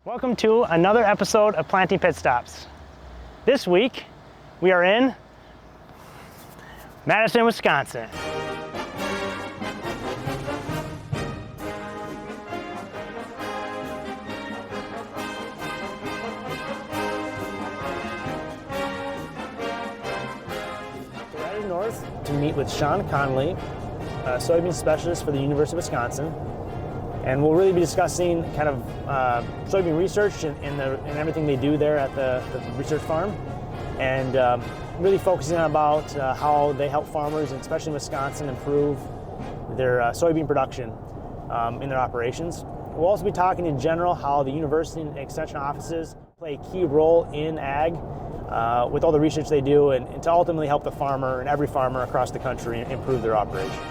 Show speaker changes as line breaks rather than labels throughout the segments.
Welcome to another episode of Planting Pit Stops. This week, we are in Madison, Wisconsin. We're headed north to meet with Shawn Conley, a soybean specialist for the University of Wisconsin. And we'll really be discussing kind of soybean research and everything they do there at the research farm, and really focusing on about how they help farmers, and especially in Wisconsin, improve their soybean production in their operations. We'll also be talking in general how the university and extension offices play a key role in ag with all the research they do, and to ultimately help the farmer and every farmer across the country improve their operation.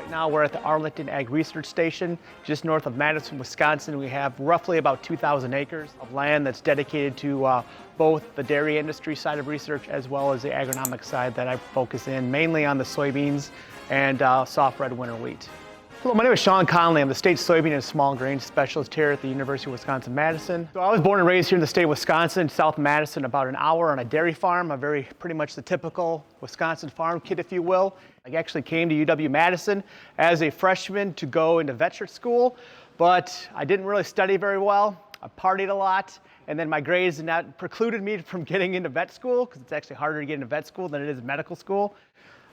Now we're at the Arlington Ag Research Station, just north of Madison, Wisconsin. We have roughly about 2,000 acres of land that's dedicated to both the dairy industry side of research as well as the agronomic side that I focus in mainly on the soybeans and soft red winter wheat. Hello, my name is Shawn Conley. I'm the state soybean and small grain specialist here at the University of Wisconsin-Madison. So I was born and raised here in the state of Wisconsin, South Madison, about an hour on a dairy farm, pretty much the typical Wisconsin farm kid, if you will. I actually came to UW-Madison as a freshman to go into vet school, but I didn't really study very well. I partied a lot, and then my grades precluded me from getting into vet school, because it's actually harder to get into vet school than it is medical school.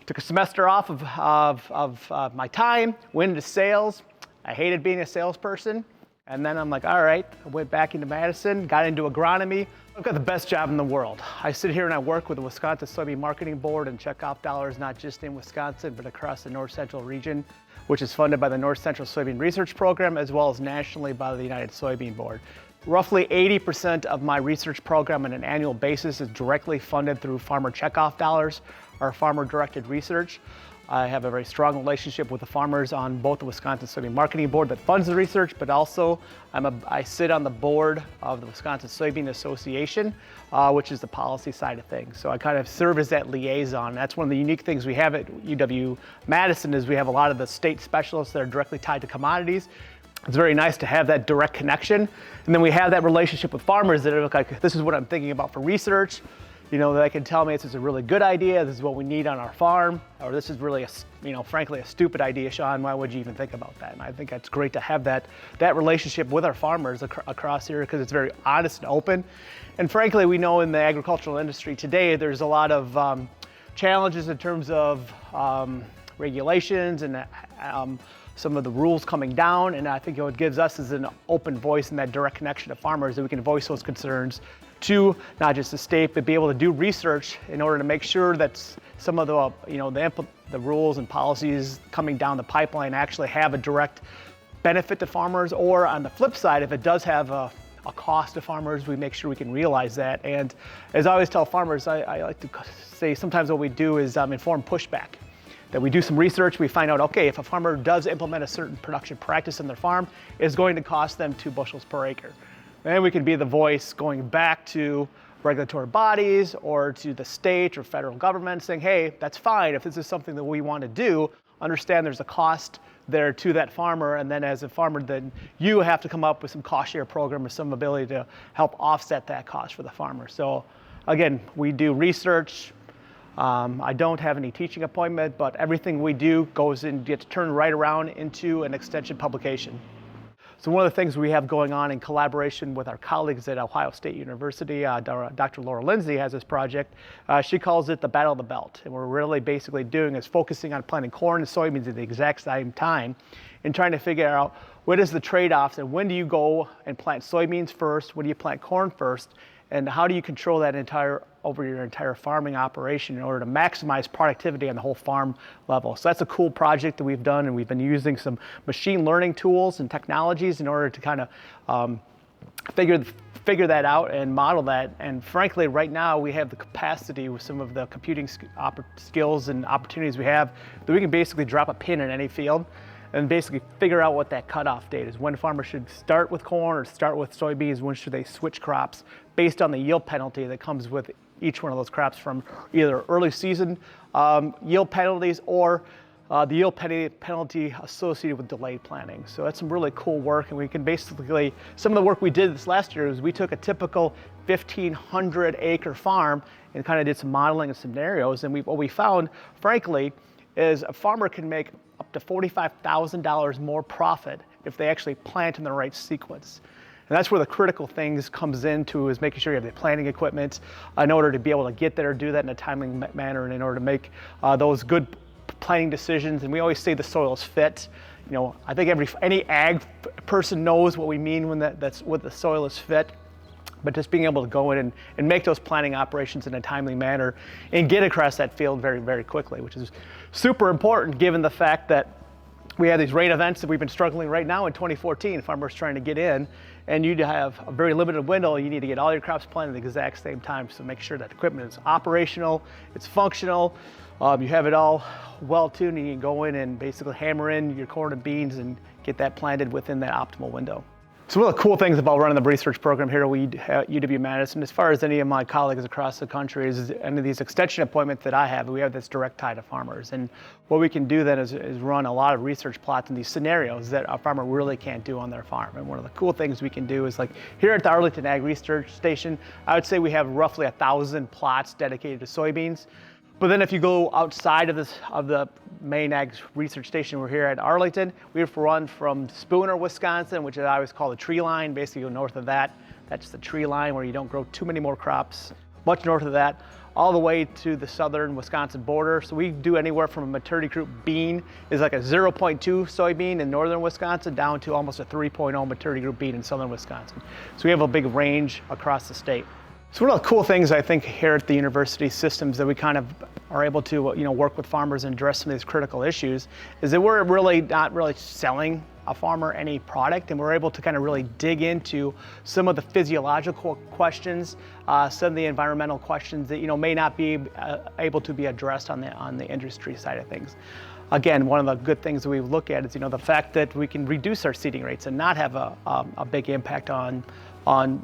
Took a semester off of my time, went into sales. I hated being a salesperson. And then I'm like, all right, I went back into Madison, got into agronomy. I've got the best job in the world. I sit here and I work with the Wisconsin Soybean Marketing Board and check off dollars not just in Wisconsin, but across the North Central region, which is funded by the North Central Soybean Research Program, as well as nationally by the United Soybean Board. Roughly 80% of my research program on an annual basis is directly funded through farmer checkoff dollars or farmer-directed research. I have a very strong relationship with the farmers on both the Wisconsin Soybean Marketing Board that funds the research, but also I sit on the board of the Wisconsin Soybean Association, which is the policy side of things. So I kind of serve as that liaison. That's one of the unique things we have at UW-Madison is we have a lot of the state specialists that are directly tied to commodities. It's very nice to have that direct connection. And then we have that relationship with farmers that look like, this is what I'm thinking about for research. You know, that can tell me this is a really good idea, this is what we need on our farm, or this is really, frankly, a stupid idea, Shawn, why would you even think about that? And I think it's great to have that relationship with our farmers across here, because it's very honest and open. And frankly, we know in the agricultural industry today, there's a lot of challenges in terms of regulations and some of the rules coming down, and I think what it gives us is an open voice and that direct connection to farmers that we can voice those concerns to not just the state, but be able to do research in order to make sure that some of the rules and policies coming down the pipeline actually have a direct benefit to farmers, or on the flip side, if it does have a cost to farmers, we make sure we can realize that. And as I always tell farmers, I like to say sometimes what we do is inform pushback. That we do some research, we find out, okay, if a farmer does implement a certain production practice on their farm, it's going to cost them 2 bushels per acre. Then we can be the voice going back to regulatory bodies or to the state or federal government saying, hey, that's fine. If this is something that we want to do, understand there's a cost there to that farmer. And then as a farmer, then you have to come up with some cost share program or some ability to help offset that cost for the farmer. So again, we do research. I don't have any teaching appointment, but everything we do gets turned right around into an extension publication. So one of the things we have going on in collaboration with our colleagues at Ohio State University, Dr. Laura Lindsay has this project. She calls it the Battle of the Belt. And what we're really basically doing is focusing on planting corn and soybeans at the exact same time and trying to figure out what is the trade-offs and when do you go and plant soybeans first, when do you plant corn first, and how do you control that over your entire farming operation in order to maximize productivity on the whole farm level. So that's a cool project that we've done, and we've been using some machine learning tools and technologies in order to kind of figure that out and model that. And frankly, right now we have the capacity with some of the computing skills and opportunities we have that we can basically drop a pin in any field and basically figure out what that cutoff date is. When farmers should start with corn or start with soybeans, when should they switch crops based on the yield penalty that comes with each one of those crops from either early season yield penalties or the yield penalty associated with delayed planting. So that's some really cool work, and we can basically, some of the work we did this last year is we took a typical 1,500 acre farm and kind of did some modeling and scenarios, and what we found, frankly, is a farmer can make up to $45,000 more profit if they actually plant in the right sequence. And that's where the critical things comes into, is making sure you have the planting equipment in order to be able to get there, do that in a timely manner, and in order to make those good planting decisions. And we always say the soil is fit. You know, I think any ag person knows what we mean when that's what the soil is fit. But just being able to go in and make those planting operations in a timely manner and get across that field very, very quickly, which is super important given the fact that we have these rain events that we've been struggling right now in 2014, farmers trying to get in, and you have a very limited window. You need to get all your crops planted at the exact same time, so make sure that equipment is operational, it's functional, you have it all well tuned, and you can go in and basically hammer in your corn and beans and get that planted within that optimal window. So one of the cool things about running the research program here at UW-Madison, as far as any of my colleagues across the country, is any of these extension appointments that I have, we have this direct tie to farmers. And what we can do then is run a lot of research plots in these scenarios that a farmer really can't do on their farm. And one of the cool things we can do is, like here at the Arlington Ag Research Station, I would say we have roughly 1,000 plots dedicated to soybeans. But then if you go outside of the main ag research station, we're here at Arlington, we've run from Spooner, Wisconsin, which I always call the tree line. Basically, go north of that, that's the tree line where you don't grow too many more crops. Much north of that, all the way to the southern Wisconsin border. So we do anywhere from a maturity group bean is like a 0.2 soybean in northern Wisconsin down to almost a 3.0 maturity group bean in southern Wisconsin. So we have a big range across the state. So one of the cool things I think here at the university systems that we kind of are able to work with farmers and address some of these critical issues is that we're really not selling a farmer any product, and we're able to kind of really dig into some of the physiological questions, some of the environmental questions that may not be able to be addressed on the industry side of things. Again, one of the good things that we look at is the fact that we can reduce our seeding rates and not have a big impact on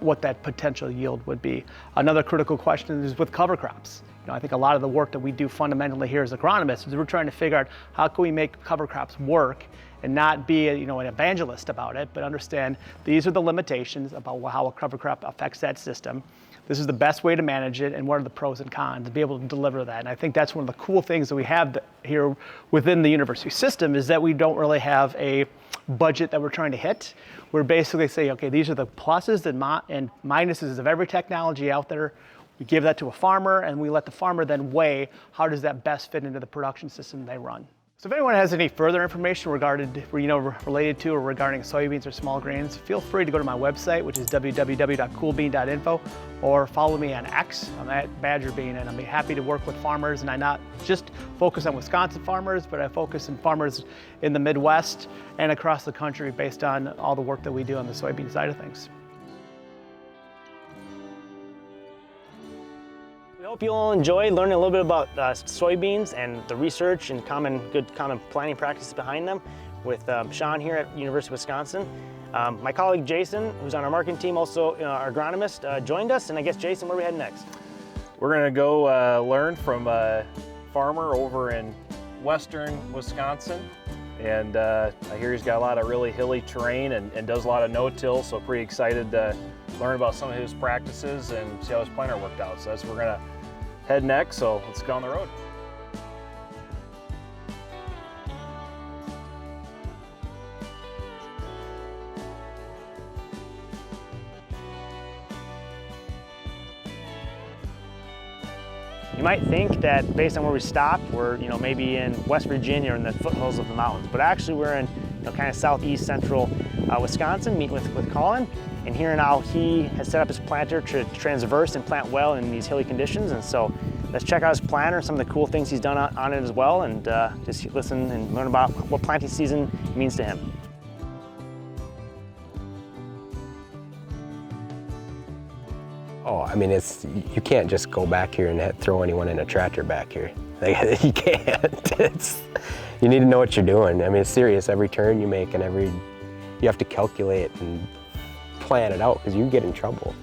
what that potential yield would be. Another critical question is with cover crops. I think a lot of the work that we do fundamentally here as agronomists is we're trying to figure out how can we make cover crops work and not be an evangelist about it, but understand these are the limitations about how a cover crop affects that system. This is the best way to manage it, and what are the pros and cons to be able to deliver that. And I think that's one of the cool things that we have here within the university system is that we don't really have a budget that we're trying to hit. We're basically saying, okay, these are the pluses and minuses of every technology out there. We give that to a farmer, and we let the farmer then weigh how does that best fit into the production system they run. So if anyone has any further information related to or regarding soybeans or small grains, feel free to go to my website, which is www.coolbean.info, or follow me on X. I'm at BadgerBean, and I'll be happy to work with farmers. And I not just focus on Wisconsin farmers, but I focus on farmers in the Midwest and across the country based on all the work that we do on the soybean side of things.
We hope you'll enjoy learning a little bit about soybeans and the research and good common planting practices behind them with Shawn here at University of Wisconsin. My colleague Jason, who's on our marketing team, also our agronomist, joined us. And I guess, Jason, where are we heading next?
We're going to go learn from a farmer over in western Wisconsin. And I hear he's got a lot of really hilly terrain and does a lot of no-till, so pretty excited to learn about some of his practices and see how his planter worked out. So that's where we're going to head next, so let's go on the road.
You might think that based on where we stopped, we're maybe in West Virginia or in the foothills of the mountains, but actually we're in kind of southeast central Wisconsin, meeting with Collin. And here now he has set up his planter to transverse and plant well in these hilly conditions. And so let's check out his planter, some of the cool things he's done on it as well, and just listen and learn about what planting season means to him.
Oh, I mean, you can't just go back here and throw anyone in a tractor back here. Like, you can't. You need to know what you're doing. I mean, it's serious. Every turn you make and you have to calculate and plan it out because you get in trouble.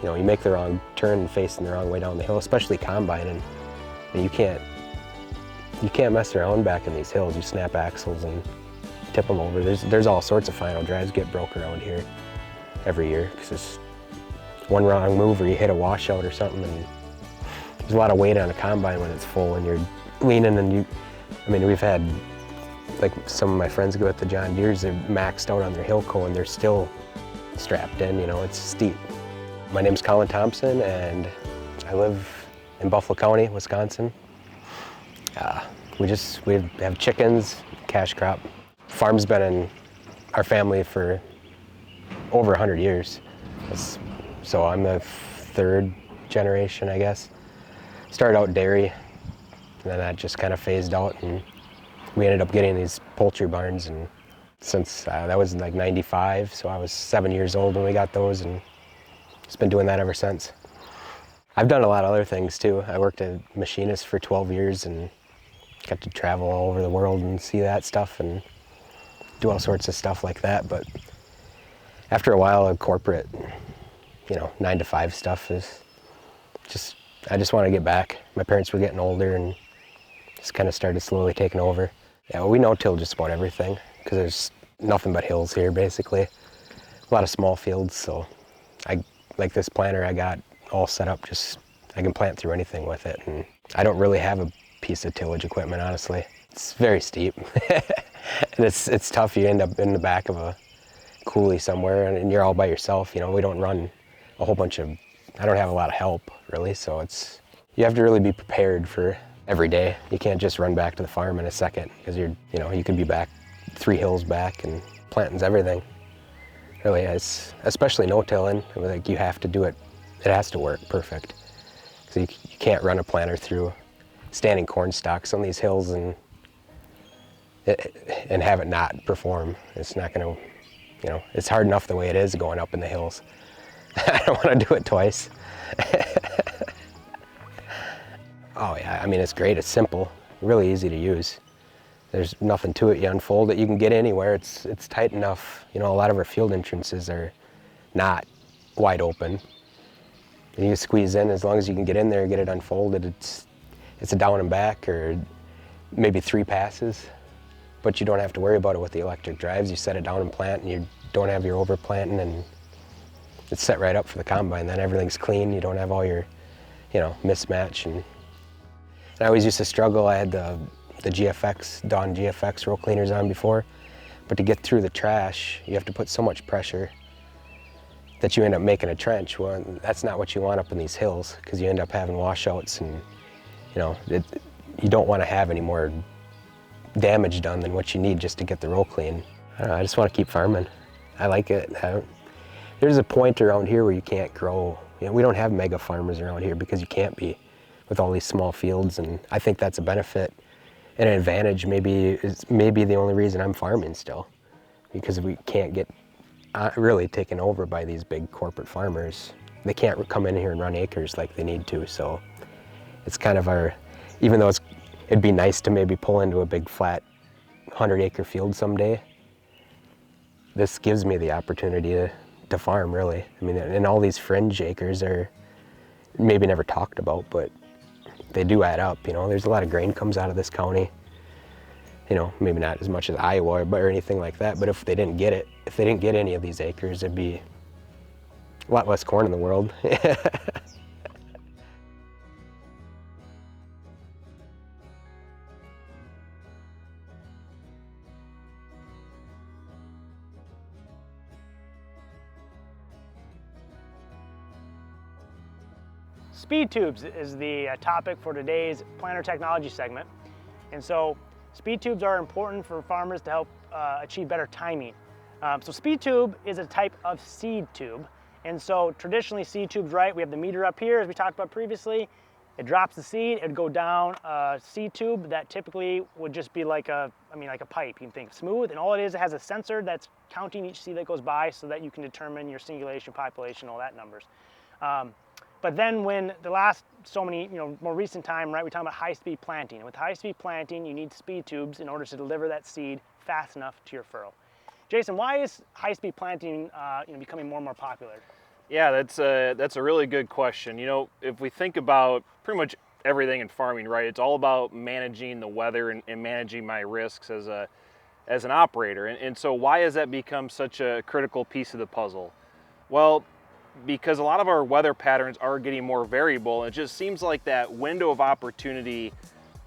You know, you make the wrong turn and facing the wrong way down the hill, especially combine, and you can't mess around back in these hills. You snap axles and tip them over. There's all sorts of final drives get broke around here every year because it's one wrong move or you hit a washout or something, and there's a lot of weight on a combine when it's full and you're leaning, and I mean, we've had, like, some of my friends go with the John Deeres, they're maxed out on their hill co and they're still strapped in, you know, it's steep. My name's Collin Thompson and I live in Buffalo County, Wisconsin. We have chickens, cash crop. Farm's been in our family for over 100 years. So I'm the third generation, I guess. Started out dairy, and then that just kind of phased out, and we ended up getting these poultry barns, and since that was like 95, so I was 7 years old when we got those, and just been doing that ever since. I've done a lot of other things too. I worked as a machinist for 12 years and got to travel all over the world and see that stuff and do all sorts of stuff like that. But after a while of corporate, you know, 9-to-5 stuff is just, I just want to get back. My parents were getting older and just kind of started slowly taking over. Yeah, well, we no-till just about everything because there's nothing but hills here, basically. A lot of small fields, so like this planter I got all set up, just I can plant through anything with it. And I don't really have a piece of tillage equipment, honestly. It's very steep. And it's tough. You end up in the back of a coulee somewhere and you're all by yourself. You know, we don't run a whole bunch of, I don't have a lot of help really, so you have to really be prepared for every day. You can't just run back to the farm in a second because you could be back 3 hills back, and planting's everything. Really, especially no-tilling, like you have to do it. It has to work perfect. So you can't run a planter through standing corn stalks on these hills and have it not perform. It's not going to, you know, it's hard enough the way it is going up in the hills. I don't want to do it twice. Oh yeah, I mean, it's great. It's simple, really easy to use. There's nothing to it. You unfold it, you can get anywhere. It's tight enough. You know, a lot of our field entrances are not wide open. You can squeeze in as long as you can get in there, get it unfolded. It's a down and back or maybe 3 passes, but you don't have to worry about it with the electric drives. You set it down and plant, and you don't have your overplanting, and it's set right up for the combine. Then everything's clean. You don't have all your, you know, mismatch. And I always used to struggle. I had the GFX, Dawn GFX row cleaners on before, but to get through the trash, you have to put so much pressure that you end up making a trench. Well, that's not what you want up in these hills, because you end up having washouts, and you know, you don't want to have any more damage done than what you need just to get the row clean. I don't know, I just want to keep farming. I like it. There's a point around here where you can't grow. You know, we don't have mega farmers around here because you can't be with all these small fields, and I think that's a benefit and an advantage. Maybe the only reason I'm farming still, because we can't get really taken over by these big corporate farmers. They can't come in here and run acres like they need to, so it's kind of even though it'd be nice to maybe pull into a big flat 100-acre field someday, this gives me the opportunity to farm, really. I mean, and all these fringe acres are maybe never talked about, but they do add up. You know, there's a lot of grain comes out of this county. You know, maybe not as much as Iowa or anything like that, but if they didn't get any of these acres, there'd be a lot less corn in the world.
Speed tubes is the topic for today's planter technology segment. And so speed tubes are important for farmers to help achieve better timing. So speed tube is a type of seed tube. And so traditionally seed tubes, right, we have the meter up here as we talked about previously. It drops the seed, it'd go down a seed tube that typically would just be like a pipe. You can think smooth, and all it is, it has a sensor that's counting each seed that goes by so that you can determine your singulation, population, all that numbers. But then when the last so many, more recent time, right, we're talking about high-speed planting. And with high-speed planting, you need speed tubes in order to deliver that seed fast enough to your furrow. Jason, why is high-speed planting becoming more and more popular?
Yeah, that's a really good question. You know, if we think about pretty much everything in farming, right, it's all about managing the weather and managing my risks as an operator. And so why has that become such a critical piece of the puzzle? Well, because a lot of our weather patterns are getting more variable, and it just seems like that window of opportunity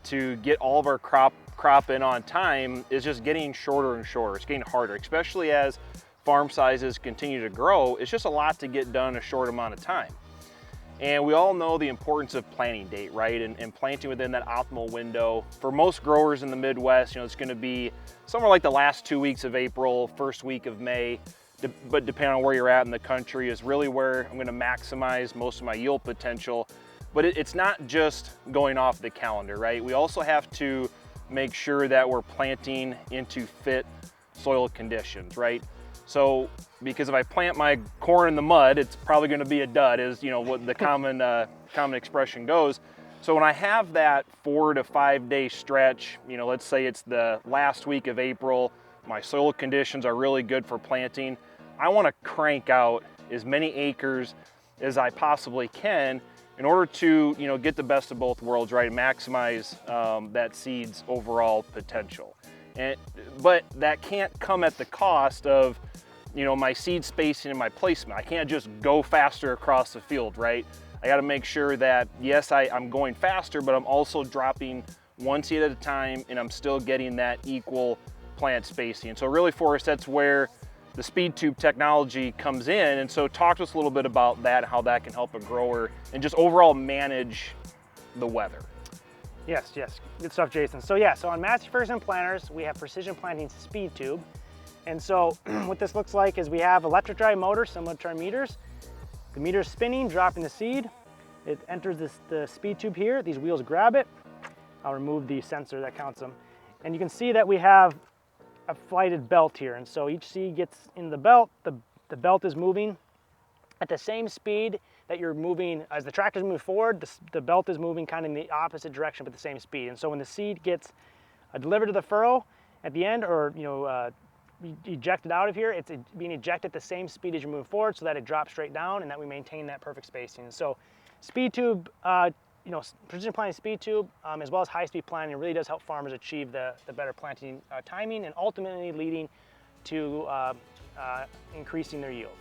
to get all of our crop in on time is just getting shorter and shorter. It's getting harder, especially as farm sizes continue to grow. It's just a lot to get done in a short amount of time. And we all know the importance of planting date, right? And planting within that optimal window. For most growers in the Midwest, you know, it's gonna be somewhere like the last 2 weeks of April, first week of May, but depending on where you're at in the country is really where I'm gonna maximize most of my yield potential. But it's not just going off the calendar, right? We also have to make sure that we're planting into fit soil conditions, right? So, because if I plant my corn in the mud, it's probably gonna be a dud, is, you know, what the common expression goes. So when I have that 4 to 5 day stretch, you know, let's say it's the last week of April, my soil conditions are really good for planting, I wanna crank out as many acres as I possibly can in order to, you know, get the best of both worlds, right? Maximize that seed's overall potential. But that can't come at the cost of, you know, my seed spacing and my placement. I can't just go faster across the field, right? I gotta make sure that, yes, I'm going faster, but I'm also dropping one seed at a time, and I'm still getting that equal plant spacing. So really for us, that's where the speed tube technology comes in. And so talk to us a little bit about that, how that can help a grower and just overall manage the weather.
Yes, good stuff, Jason. So yeah, so on Massey Ferguson planters, we have precision planting speed tube. And so what this looks like is we have electric drive motor similar to our meters. The meter is spinning, dropping the seed. It enters the speed tube here. These wheels grab it. I'll remove the sensor that counts them. And you can see that we have a flighted belt here. And so each seed gets in the belt. The belt is moving at the same speed that you're moving. As the tractor's moving forward, the belt is moving kind of in the opposite direction but the same speed. And so when the seed gets delivered to the furrow at the end, or, you know, ejected out of here, it's being ejected at the same speed as you move forward so that it drops straight down and that we maintain that perfect spacing. And so speed tube, you know, precision planting speed tube, as well as high-speed planting, really does help farmers achieve the better planting timing and ultimately leading to increasing their yield.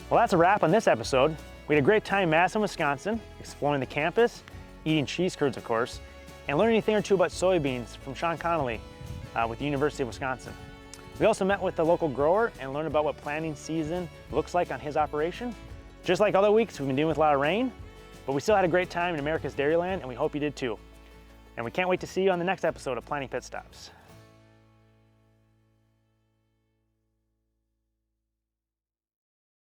Well, that's a wrap on this episode. We had a great time in Madison, Wisconsin, exploring the campus, eating cheese curds, of course, and learning a thing or two about soybeans from Shawn Conley with the University of Wisconsin. We also met with the local grower and learned about what planting season looks like on his operation. Just like other weeks, we've been dealing with a lot of rain, but we still had a great time in America's Dairyland, and we hope you did too. And we can't wait to see you on the next episode of Planting Pit Stops.